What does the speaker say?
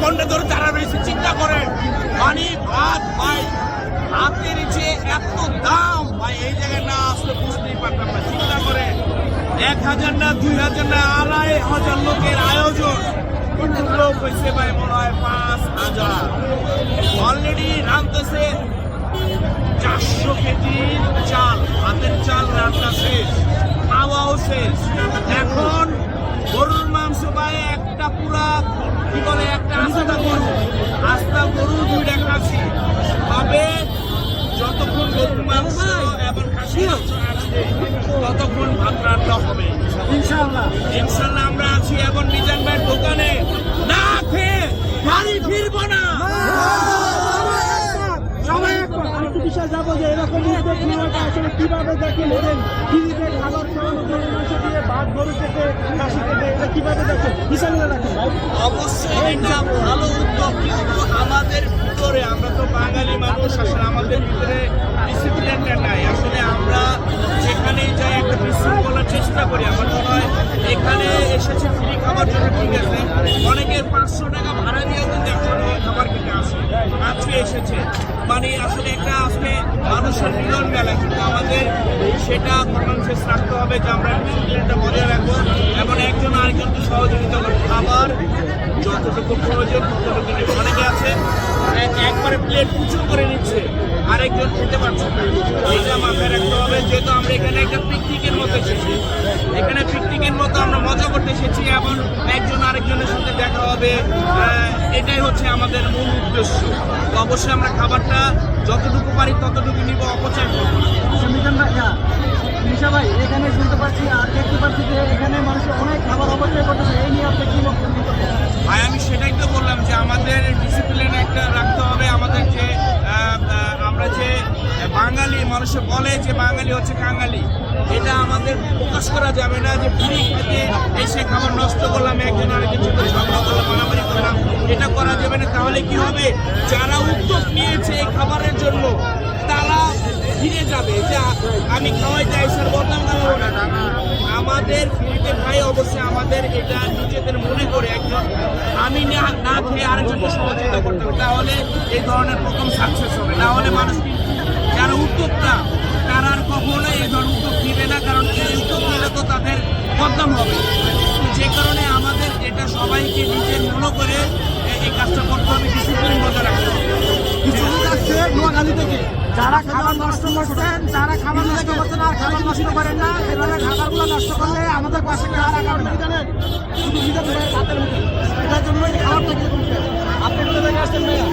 ঘন্টা ধরে তারা রয়েছে, চিন্তা করেন। মানে ভাত ভাই হাতের যে এত দাম ভাই, এই জায়গায় না আসলে বুঝতেই পারতাম না। চিন্তা করেন 1000 না 2000 না 2500 লোকের আয়োজন, লোক হয়েছে ভাই মনে হয় 5000। অলরেডি রাঁধতেছে 400 কেজির চাল, হাতের চাল রান্না শেষ, খাওয়াও শেষ। এখন গরুর মাংস ভাই একটা পুরা কি বলে একটা আস্তা গরু 2টা খাসি, তবে যতক্ষণ গরুর মাংস এবং খাসি আসবে ততক্ষণ ভাত রান্না হবে ইনশাআল্লাহ। ইনশাআল্লাহ আমরা আছি এখন মিজান ভাইয়ের দোকানে, না খেয়ে বাড়ি ফিরবো না। আরেকটু বিষয় যাবো যে এরকম উদ্যোগ নেওয়াটা আসলে কিভাবে দেখেন, এদের ফ্রিতে খাবার খাওয়ানো, গরুর মাংস দিয়ে ভাত, গরু কেটে খাসি কেটে, এটা কিভাবে দেখেন, হিসাবে রাখেন ভাই? অবশ্যই এটা ভালো উদ্যোগ, কিন্তু আমাদের ভিতরে, আমরা তো বাঙালি মানুষ, আসলে আমাদের ভিতরে ডিসিপ্লিনটা নাই। আসলে আমরা যেখানেই যাই একটা বিশৃঙ্খলার চেষ্টা করি। আমার মনে হয় এখানে এসেছে ফ্রি খাবার জন্য, ঠিক আছে, অনেকের 500 টাকা ভাড়া দিয়েও কিন্তু একজন খাবার খেতে আসে, আজকে এসেছে। মানে আসলে একটা আজকে মানুষের মিলন মেলা, কিন্তু আমাদের সেটা কনসিয়াস রাখতে হবে যে আমরা ডিসিপ্লিনটা বজায় রাখবো এবং একজন আরেকজনকে সহযোগিতা করবো। খাবার যতটুকু প্রয়োজন ততটুকু নেবে। অনেকে আছে একবারে প্লেট উঁচু করে নিচ্ছে, আরেকজন খেতে পারছে না, এইটা মাথায় রাখতে হবে। যেহেতু আমরা এখানে একটা পিকনিকের মতো এসেছি, এখানে পিকনিকের মতো আমরা মজা করতে এসেছি এবং একজন আরেকজনের সাথে দেখা হবে, এটাই হচ্ছে আমাদের মূল উদ্দেশ্য। তো অবশ্যই আমরা খাবারটা যতটুকু পারি ততটুকু নিব, অপচয় করবো না। মিজান ভাই, নিশা ভাই, এখানে শুনতে পাচ্ছি আর দেখতে পাচ্ছি যে এখানে মানুষের অনেক খাবার অপচয় করতেছে, এই নিয়ে আপনি কি বক্তব্য করবেন? ভাই আমি সেটাই তো বললাম যে আমাদের ডিসিপ্লিন একটা রাখতে হবে। আমাদের যে আমরা যে বাঙালি, মানুষে বলে যে বাঙালি হচ্ছে কাঙালি, এটা আমাদের প্রকাশ করা যাবে না যে ফ্রি খেতে এসে খাবার নষ্ট করলাম, একজন আরেকজন সাথে ঝগড়া করলাম, মারামারি করলাম, এটা করা যাবে না। তাহলে কি হবে, যারা উদ্যোগ নিয়েছে এই খাবারের জন্য তারা ফিরে যাবে যে আমি খাওয়াই যাই স্যার, বদনাম খাওয়াবো না। আমাদের ফ্রিতে খাই, অবশ্যই আমাদের এটা নিজেদের মনে করে একজন আমি না খেয়ে আরেকজনকে সহযোগিতা করতে হবে, তাহলে এই ধরনের প্রথম সাকসেস হবে। না হলে মানুষ কিন্তু যারা উদ্যোক্তা তারা আর কখনোই এই ধরনের উদ্যোগ নিবে না, কারণ এই উদ্যোগ নিলে তো তাদের বদনাম হবে। যে কারণে আমাদের এটা সবাইকে নিজের মনে করে এই কাজটা করতে হবে, ডিসিপ্লিন বজায় রাখতে হবে। কিছু লোক আসছে নোয়াখালী থেকে, যারা খাবার নষ্ট করছেন, যারা খাবার নষ্ট করছেন আর খাবার নষ্ট করেন না, এভাবে খাবারগুলো নষ্ট করলে আমাদের পাশে আর আগাবে না, জানেন? শুধু মিজান ভাইয়ের হাতের মুখে, এটার জন্য এই খাবারটা কিরকম আপনি কোথা থেকে আসছেন ভাইয়া?